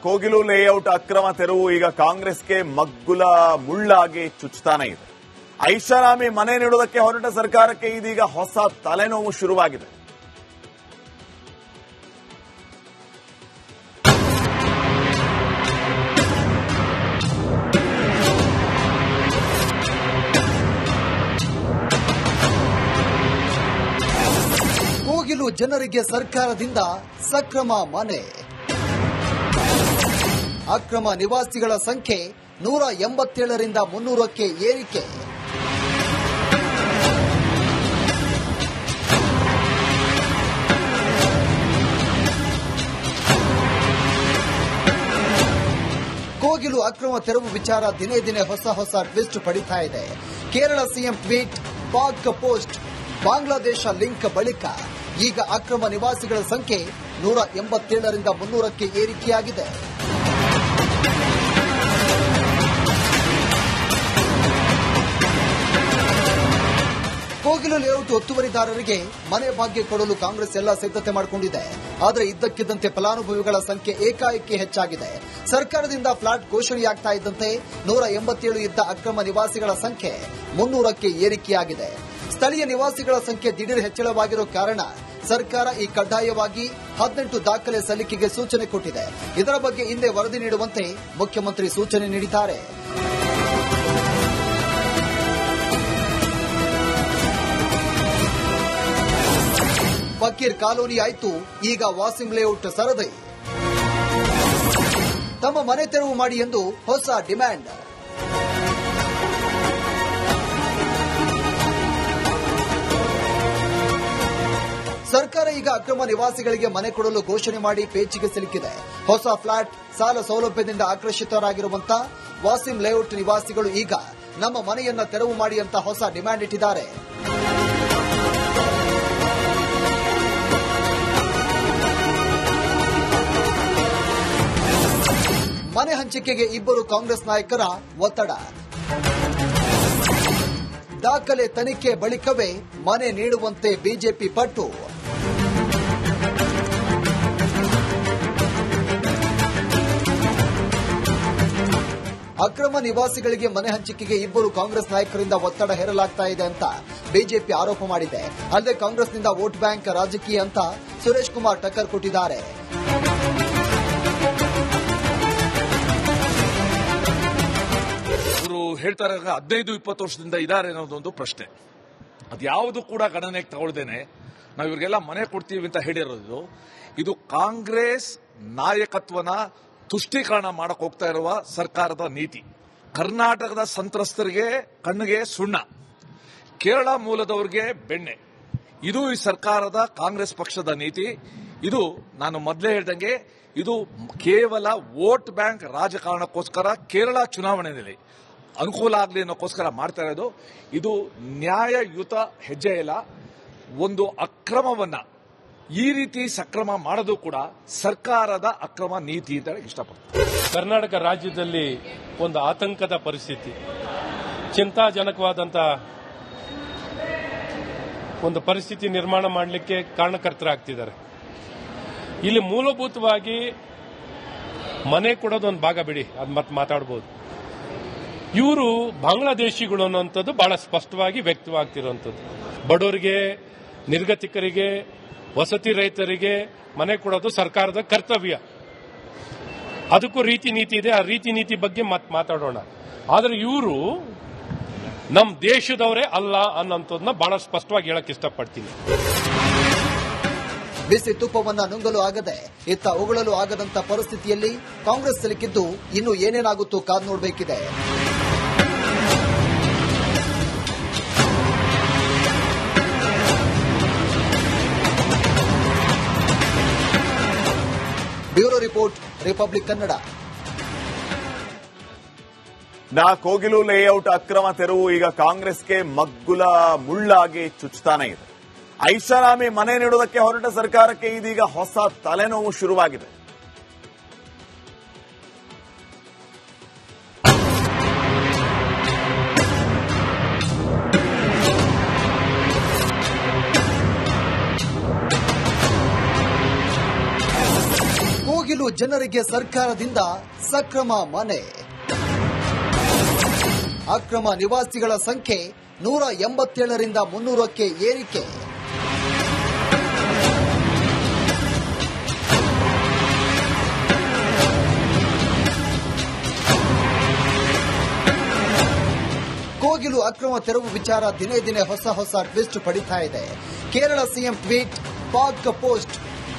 Kogilu layout ಅಕ್ರಮ ತೆರವು ಈಗ ಕಾಂಗ್ರೆಸ್ಗೆ ಮಗ್ಗುಲ ಮುಳ್ಳಾಗಿ ಚುಚ್ಚುತ್ತಾನೆ ಇದೆ. ಐಷಾರಾಮಿ ಮನೆ ನೀಡುವುದಕ್ಕೆ ಹೊರಟ ಸರ್ಕಾರಕ್ಕೆ ಇದೀಗ ಹೊಸ ತಲೆನೋವು ಶುರುವಾಗಿದೆ. ಕೋಗಿಲು ಜನರಿಗೆ ಸರ್ಕಾರದಿಂದ ಸಕ್ರಮ ಮನೆ. ಅಕ್ರಮ ನಿವಾಸಿಗಳ ಸಂಖ್ಯೆ 187ರಿಂದ 300ಕ್ಕೆ ಏರಿಕೆ. ಕೋಗಿಲು ಅಕ್ರಮ ತೆರವು ವಿಚಾರ ದಿನೇ ದಿನೇ ಹೊಸ ಟ್ವಿಸ್ಟ್ ಪಡಿತಾ ಇದೆ. Kerala CM tweet, Pak post, Bangladesh link ಬಳಿಕ ಈಗ ಅಕ್ರಮ ನಿವಾಸಿಗಳ ಸಂಖ್ಯೆ 187ರಿಂದ 300ಕ್ಕೆ ಏರಿಕೆಯಾಗಿದೆ. ಕೋಗಿಲು ಲೇಔಟ್ ಒತ್ತುವರಿದಾರರಿಗೆ ಮನೆ ಭಾಗ್ಯ ಕೊಡಲು ಕಾಂಗ್ರೆಸ್ ಎಲ್ಲ ಸಿದ್ಧತೆ ಮಾಡಿಕೊಂಡಿದೆ. ಆದರೆ ಇದ್ದಕ್ಕಿದ್ದಂತೆ ಫಲಾನುಭವಿಗಳ ಸಂಖ್ಯೆ ಏಕಾಏಕಿ ಹೆಚ್ಚಾಗಿದೆ. ಸರ್ಕಾರದಿಂದ ಫ್ಲಾಟ್ ಘೋಷಣೆಯಾಗ್ತಾ ಇದ್ದಂತೆ 187 ಇದ್ದ ಅಕ್ರಮ ನಿವಾಸಿಗಳ ಸಂಖ್ಯೆ 300ಕ್ಕೆ ಏರಿಕೆಯಾಗಿದೆ. ಸ್ಥಳೀಯ ನಿವಾಸಿಗಳ ಸಂಖ್ಯೆ ದಿಢೀರ್ ಹೆಚ್ಚಳವಾಗಿರೋ ಕಾರಣ ಸರ್ಕಾರ ಈ ಕಡ್ಡಾಯವಾಗಿ 18 ದಾಖಲೆ ಸಲ್ಲಿಕೆಗೆ ಸೂಚನೆ ಕೊಟ್ಟಿದೆ. ಇದರ ಬಗ್ಗೆ ಹಿಂದೆ ವರದಿ ನೀಡುವಂತೆ ಮುಖ್ಯಮಂತ್ರಿ ಸೂಚನೆ ನೀಡಿದ್ದಾರೆ. ಫಕೀರ್ ಕಾಲೋನಿ ಆಯ್ತು, ಈಗ ವಾಸಿಂ ಲೇಔಟ್ ಸರದಿ. ತಮ್ಮ ಮನೆ ತೆರವು ಮಾಡಿ ಎಂದು ಹೊಸ ಡಿಮ್ಯಾಂಡ್. ಸರ್ಕಾರ ಈಗ ಅಕ್ರಮ ನಿವಾಸಿಗಳಿಗೆ ಮನೆ ಕೊಡಲು ಘೋಷಣೆ ಮಾಡಿ ಪೇಚಿಗೆ ಸಿಲುಕಿದೆ. ಹೊಸ ಫ್ಲಾಟ್ ಸಾಲ ಸೌಲಭ್ಯದಿಂದ ಆಕರ್ಷಿತರಾಗಿರುವಂತಹ ವಾಸಿಂ ಲೇಔಟ್ ನಿವಾಸಿಗಳು ಈಗ ನಮ್ಮ ಮನೆಯನ್ನ ತೆರವು ಮಾಡಿ ಅಂತ ಹೊಸ ಡಿಮ್ಯಾಂಡ್ ಇಟ್ಟಿದ್ದಾರೆ. ಮನೆ ಹಂಚಿಕೆಗೆ ಇಬ್ಬರು ಕಾಂಗ್ರೆಸ್ ನಾಯಕರ ಒತ್ತಡ. ದಾಖಲೆ ತನಿಖೆ ಬಳಿಕವೇ ಮನೆ ನೀಡುವಂತೆ ಬಿಜೆಪಿ ಪಟ್ಟು. ಅಕ್ರಮ ನಿವಾಸಿಗಳಿಗೆ ಮನೆ ಹಂಚಿಕೆಗೆ ಇಬ್ಬರು ಕಾಂಗ್ರೆಸ್ ನಾಯಕರಿಂದ ಒತ್ತಡ ಹೇರಲಾಗ್ತಾ ಇದೆ ಅಂತ ಬಿಜೆಪಿ ಆರೋಪ ಮಾಡಿದೆ. ಅಲ್ಲದೆ ಕಾಂಗ್ರೆಸ್ನಿಂದ ವೋಟ್ ಬ್ಯಾಂಕ್ ರಾಜಕೀಯ ಅಂತ ಸುರೇಶ್ ಕುಮಾರ್ ಟಕ್ಕರ್ ಕೊಟ್ಟಿದ್ದಾರೆ. ಹೇಳ್ತಾರೆ 15-20 ವರ್ಷದಿಂದ ಇದ್ದಾರೆ ಅನ್ನೋದೊಂದು ಪ್ರಶ್ನೆ. ಅದ್ಯಾವುದು ಕೂಡ ಗಣನೆಗೆ ತಗೊಳ್ದೇನೆ ನಾವು ಇವ್ರಿಗೆಲ್ಲ ಮನೆ ಕೊಡ್ತೀವಿ ಅಂತ ಹೇಳಿರೋದು ಇದು ಕಾಂಗ್ರೆಸ್ ನಾಯಕತ್ವನ ತುಷ್ಟೀಕರಣ ಮಾಡಕ್ ಹೋಗ್ತಾ ಇರುವ ಸರ್ಕಾರದ ನೀತಿ. ಕರ್ನಾಟಕದ ಸಂತ್ರಸ್ತರಿಗೆ ಕಣ್ಣಿಗೆ ಸುಣ್ಣ, ಕೇರಳ ಮೂಲದವರಿಗೆ ಬೆಣ್ಣೆ. ಇದು ಈ ಸರ್ಕಾರದ ಕಾಂಗ್ರೆಸ್ ಪಕ್ಷದ ನೀತಿ. ಇದು ನಾನು ಮೊದಲೇ ಹೇಳ್ದಂಗೆ ಇದು ಕೇವಲ ವೋಟ್ ಬ್ಯಾಂಕ್ ರಾಜಕಾರಣಕ್ಕೋಸ್ಕರ ಕೇರಳ ಚುನಾವಣೆಯಲ್ಲಿ ಅನುಕೂಲ ಆಗಲಿ ಅನ್ನೋಕ್ಕೋಸ್ಕರ ಮಾಡ್ತಾ ಇರೋದು. ಇದು ನ್ಯಾಯಯುತ ಹೆಜ್ಜೆ ಇಲ್ಲ. ಒಂದು ಅಕ್ರಮವನ್ನ ಈ ರೀತಿ ಸಕ್ರಮ ಮಾಡೋದು ಕೂಡ ಸರ್ಕಾರದ ಅಕ್ರಮ ನೀತಿ ಅಂತ ಇಷ್ಟಪಡ್ತೀನಿ. ಕರ್ನಾಟಕ ರಾಜ್ಯದಲ್ಲಿ ಒಂದು ಆತಂಕದ ಪರಿಸ್ಥಿತಿ, ಚಿಂತಾಜನಕವಾದಂಥ ಒಂದು ಪರಿಸ್ಥಿತಿ ನಿರ್ಮಾಣ ಮಾಡಲಿಕ್ಕೆ ಕಾರಣಕರ್ತರಾಗ್ತಿದ್ದಾರೆ. ಇಲ್ಲಿ ಮೂಲಭೂತವಾಗಿ ಮನೆ ಕೊಡೋದು ಒಂದು ಭಾಗ ಬಿಡಿ, ಅದು ಮತ್ತೆ ಮಾತಾಡಬಹುದು. ಇವರು ಬಾಂಗ್ಲಾದೇಶಿಗಳು ಅನ್ನುವಂಥದ್ದು ಬಹಳ ಸ್ಪಷ್ಟವಾಗಿ ವ್ಯಕ್ತವಾಗ್ತಿರುವಂಥದ್ದು. ಬಡವರಿಗೆ, ನಿರ್ಗತಿಕರಿಗೆ, ವಸತಿ ರಹಿತರಿಗೆ ಮನೆ ಕೊಡೋದು ಸರ್ಕಾರದ ಕರ್ತವ್ಯ. ಅದಕ್ಕೂ ರೀತಿ ನೀತಿ ಇದೆ. ಆ ರೀತಿ ನೀತಿ ಬಗ್ಗೆ ಮಾತಾಡೋಣ. ಆದರೆ ಇವರು ನಮ್ಮ ದೇಶದವರೇ ಅಲ್ಲ ಅನ್ನೋಂಥದ್ದನ್ನ ಬಹಳ ಸ್ಪಷ್ಟವಾಗಿ ಹೇಳಕ್ ಇಷ್ಟಪಡ್ತೀನಿ. ಬಿಸಿ ತುಪ್ಪವನ್ನ ನುಂಗಲು ಆಗದೆ ಇತ್ತ ಉಗುಳಲು ಆಗದಂತ ಪರಿಸ್ಥಿತಿಯಲ್ಲಿ ಕಾಂಗ್ರೆಸ್ ಸಿಲುಕಿದ್ದು ಇನ್ನು ಏನೇನಾಗುತ್ತೋ ಕಾದು ನೋಡಬೇಕಿದೆ. Bureau report, republic Kannada. Kogilu layout ಅಕ್ರಮ ತೆರವು ಈಗ ಕಾಂಗ್ರೆಸ್ಗೆ ಮಗ್ಗುಲ ಮುಳ್ಳಾಗಿ ಚುಚ್ಚುತ್ತಾನೆ ಇದೆ. ಐಷಾರಾಮಿ ಮನೆ ನೀಡುವುದಕ್ಕೆ ಹೊರಟ ಸರ್ಕಾರಕ್ಕೆ ಇದೀಗ ಹೊಸ ತಲೆನೋವು ಶುರುವಾಗಿದೆ. ಕೋಗಿಲು ಜನರಿಗೆ ಸರ್ಕಾರದಿಂದ ಸಕ್ರಮ ಮನೆ. ಅಕ್ರಮ ನಿವಾಸಿಗಳ ಸಂಖ್ಯೆ 187ರಿಂದ 300ಕ್ಕೆ ಏರಿಕೆ. ಕೋಗಿಲು ಅಕ್ರಮ ತೆರವು ವಿಚಾರ ದಿನೇ ದಿನೇ ಹೊಸ ಟ್ವಿಸ್ಟ್ ಪಡಿತಾ ಇದೆ. Kerala CM tweet, Pak post,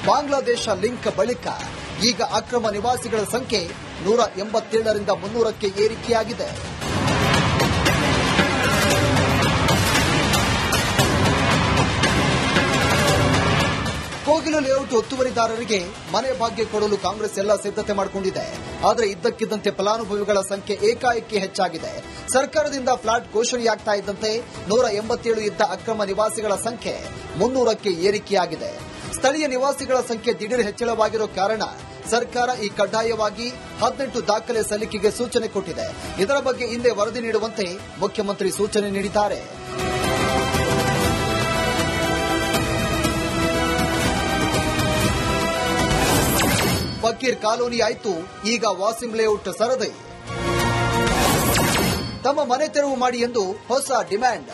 Bangladesh link ಬಳಿಕ ಈಗ ಅಕ್ರಮ ನಿವಾಸಿಗಳ ಸಂಖ್ಯೆ 187ರಿಂದ 300ಕ್ಕೆ ಏರಿಕೆಯಾಗಿದೆ. ಕೋಗಿಲು ಲೇಔಟ್ ಒತ್ತುವರಿದಾರರಿಗೆ ಮನೆ ಭಾಗ್ಯ ಕೊಡಲು ಕಾಂಗ್ರೆಸ್ ಎಲ್ಲ ಸಿದ್ಧತೆ ಮಾಡಿಕೊಂಡಿದೆ. ಆದರೆ ಇದ್ದಕ್ಕಿದ್ದಂತೆ ಫಲಾನುಭವಿಗಳ ಸಂಖ್ಯೆ ಏಕಾಏಕಿ ಹೆಚ್ಚಾಗಿದೆ. ಸರ್ಕಾರದಿಂದ ಫ್ಲಾಟ್ ಘೋಷಣೆಯಾಗ್ತಾ ಇದ್ದಂತೆ 187 ಇದ್ದ ಅಕ್ರಮ ನಿವಾಸಿಗಳ ಸಂಖ್ಯೆ 300ಕ್ಕೆ ಏರಿಕೆಯಾಗಿದೆ. ಸ್ಥಳೀಯ ನಿವಾಸಿಗಳ ಸಂಖ್ಯೆ ದಿಢೀರ್ ಹೆಚ್ಚಳವಾಗಿರೋ ಕಾರಣ ಸರ್ಕಾರ ಈ ಕಡ್ಡಾಯವಾಗಿ 18 ದಾಖಲೆ ಸಲ್ಲಿಕೆಗೆ ಸೂಚನೆ ಕೊಟ್ಟಿದೆ. ಇದರ ಬಗ್ಗೆ ಹಿಂದೆ ವರದಿ ನೀಡುವಂತೆ ಮುಖ್ಯಮಂತ್ರಿ ಸೂಚನೆ ನೀಡಿದ್ದಾರೆ. ಫಕೀರ್ ಕಾಲೋನಿ ಆಯ್ತು, ಈಗ ವಾಸಿಂ ಲೇಔಟ್ ಸರದಿ. ತಮ್ಮ ಮನೆ ತೆರವು ಮಾಡಿ ಎಂದು ಹೊಸ ಡಿಮ್ಯಾಂಡ್.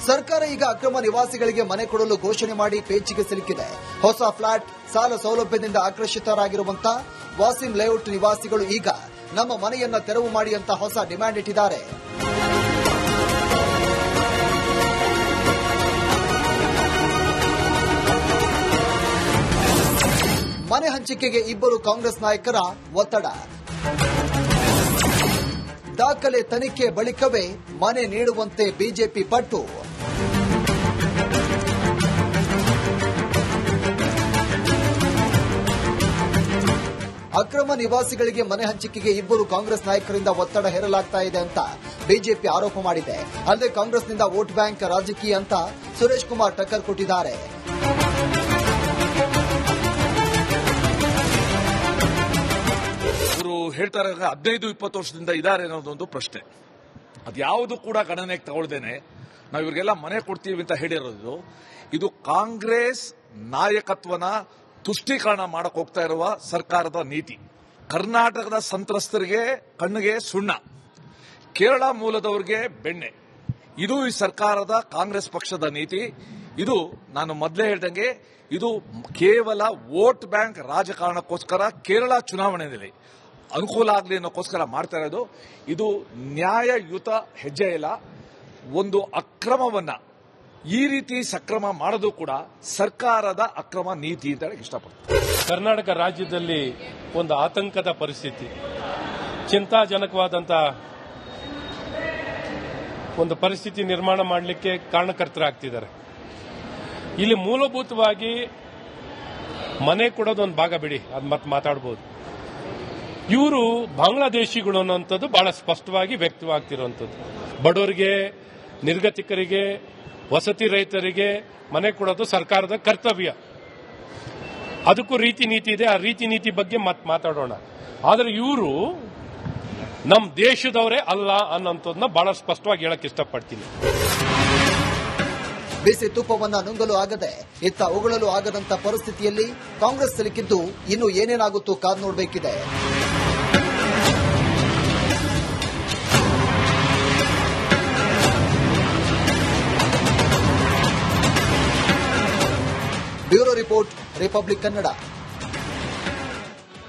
ಸರ್ಕಾರ ಈಗ ಅಕ್ರಮ ನಿವಾಸಿಗಳಿಗೆ ಮನೆ ಕೊಡಲು ಘೋಷಣೆ ಮಾಡಿ ಪೇಚಿಗೆ ಸಿಲುಕಿದೆ. ಹೊಸ ಫ್ಲಾಟ್ ಸಾಲ ಸೌಲಭ್ಯದಿಂದ ಆಕರ್ಷಿತರಾಗಿರುವಂತ ವಾಸಿಂ ಲೇಔಟ್ ನಿವಾಸಿಗಳು ಈಗ ನಮ್ಮ ಮನೆಯನ್ನ ತೆರವು ಮಾಡಿ ಅಂತ ಹೊಸ ಡಿಮ್ಯಾಂಡ್ ಇಟ್ಟಿದ್ದಾರೆ. ಮನೆ ಹಂಚಿಕೆಗೆ ಇಬ್ಬರು ಕಾಂಗ್ರೆಸ್ ನಾಯಕರ ಒತ್ತಡ. ದಾಖಲೆ ತನಿಖೆ ಬಳಿಕವೇ ಮನೆ ನೀಡುವಂತೆ ಬಿಜೆಪಿ ಪಟ್ಟು. ಅಕ್ರಮ ನಿವಾಸಿಗಳಿಗೆ ಮನೆ ಹಂಚಿಕೆಗೆ ಇಬ್ಬರು ಕಾಂಗ್ರೆಸ್ ನಾಯಕರಿಂದ ಒತ್ತಡ ಹೇರಲಾಗ್ತಾ ಇದೆ ಅಂತ ಬಿಜೆಪಿ ಆರೋಪ ಮಾಡಿದೆ. ಅಲ್ಲದೆ ಕಾಂಗ್ರೆಸ್ನಿಂದ ವೋಟ್ ಬ್ಯಾಂಕ್ ರಾಜಕೀಯ ಅಂತ ಸುರೇಶ್ ಕುಮಾರ್ ಟಕ್ಕರ್ ಕೊಟ್ಟಿದ್ದಾರೆ. ಹೇಳ್ತಾರೆ 15-20 ವರ್ಷದಿಂದ ಇದ್ದಾರೆ ಅನ್ನೋದೊಂದು ಪ್ರಶ್ನೆ. ಅದ್ಯಾವುದು ಕೂಡ ಗಣನೆಗೆ ತಗೊಳ್ದೇನೆ ನಾವು ಇವ್ರಿಗೆಲ್ಲ ಮನೆ ಕೊಡ್ತೀವಿ ಅಂತ ಹೇಳಿರೋದು ಇದು ಕಾಂಗ್ರೆಸ್ ನಾಯಕತ್ವನ ತುಷ್ಟೀಕರಣ ಮಾಡಕ್ ಹೋಗ್ತಾ ಇರುವ ಸರ್ಕಾರದ ನೀತಿ. ಕರ್ನಾಟಕದ ಸಂತ್ರಸ್ತರಿಗೆ ಕಣ್ಣಿಗೆ ಸುಣ್ಣ, ಕೇರಳ ಮೂಲದವರಿಗೆ ಬೆಣ್ಣೆ. ಇದು ಈ ಸರ್ಕಾರದ ಕಾಂಗ್ರೆಸ್ ಪಕ್ಷದ ನೀತಿ. ಇದು ನಾನು ಮೊದಲೇ ಹೇಳ್ದಂಗೆ ಇದು ಕೇವಲ ವೋಟ್ ಬ್ಯಾಂಕ್ ರಾಜಕಾರಣಕ್ಕೋಸ್ಕರ ಕೇರಳ ಚುನಾವಣೆಯಲ್ಲಿ ಅನುಕೂಲ ಆಗಲಿ ಅನ್ನೋಕ್ಕೋಸ್ಕರ ಮಾಡ್ತಾ ಇರೋದು. ಇದು ನ್ಯಾಯಯುತ ಹೆಜ್ಜೆ ಇಲ್ಲ. ಒಂದು ಅಕ್ರಮವನ್ನ ಈ ರೀತಿ ಸಕ್ರಮ ಮಾಡೋದು ಕೂಡ ಸರ್ಕಾರದ ಅಕ್ರಮ ನೀತಿ ಅಂತ ಹೇಳಿ ಇಷ್ಟಪಡ್ತೀನಿ. ಕರ್ನಾಟಕ ರಾಜ್ಯದಲ್ಲಿ ಒಂದು ಆತಂಕದ ಪರಿಸ್ಥಿತಿ, ಚಿಂತಾಜನಕವಾದಂಥ ಒಂದು ಪರಿಸ್ಥಿತಿ ನಿರ್ಮಾಣ ಮಾಡಲಿಕ್ಕೆ ಕಾರಣಕರ್ತರಾಗ್ತಿದ್ದಾರೆ. ಇಲ್ಲಿ ಮೂಲಭೂತವಾಗಿ ಮನೆ ಕೊಡೋದು ಒಂದು ಭಾಗ ಬಿಡಿ, ಅದು ಮತ್ತೆ ಮಾತಾಡಬಹುದು. ಇವರು ಬಾಂಗ್ಲಾದೇಶಿಗಳು ಅನ್ನೋಂಥದ್ದು ಬಹಳ ಸ್ಪಷ್ಟವಾಗಿ ವ್ಯಕ್ತವಾಗ್ತಿರುವಂಥದ್ದು. ಬಡವರಿಗೆ, ನಿರ್ಗತಿಕರಿಗೆ, ವಸತಿ ರಹಿತರಿಗೆ ಮನೆ ಕೊಡೋದು ಸರ್ಕಾರದ ಕರ್ತವ್ಯ. ಅದಕ್ಕೂ ರೀತಿ ನೀತಿ ಇದೆ. ಆ ರೀತಿ ನೀತಿ ಬಗ್ಗೆ ಮತ್ತೆ ಮಾತಾಡೋಣ. ಆದರೆ ಇವರು ನಮ್ಮ ದೇಶದವರೇ ಅಲ್ಲ ಅನ್ನೋಂಥದ್ದನ್ನ ಬಹಳ ಸ್ಪಷ್ಟವಾಗಿ ಹೇಳಕ್ ಇಷ್ಟಪಡ್ತೀನಿ. ಬಿಸಿ ತುಪ್ಪವನ್ನ ನುಂಗಲು ಆಗದೆ ಇತ್ತ ಉಗುಳಲು ಆಗದಂತ ಪರಿಸ್ಥಿತಿಯಲ್ಲಿ ಕಾಂಗ್ರೆಸ್ ಸಿಲುಕಿದ್ದು ಇನ್ನು ಏನೇನಾಗುತ್ತೋ ಕಾದು ನೋಡಬೇಕಿದೆ. Bureau report, republic Kannada.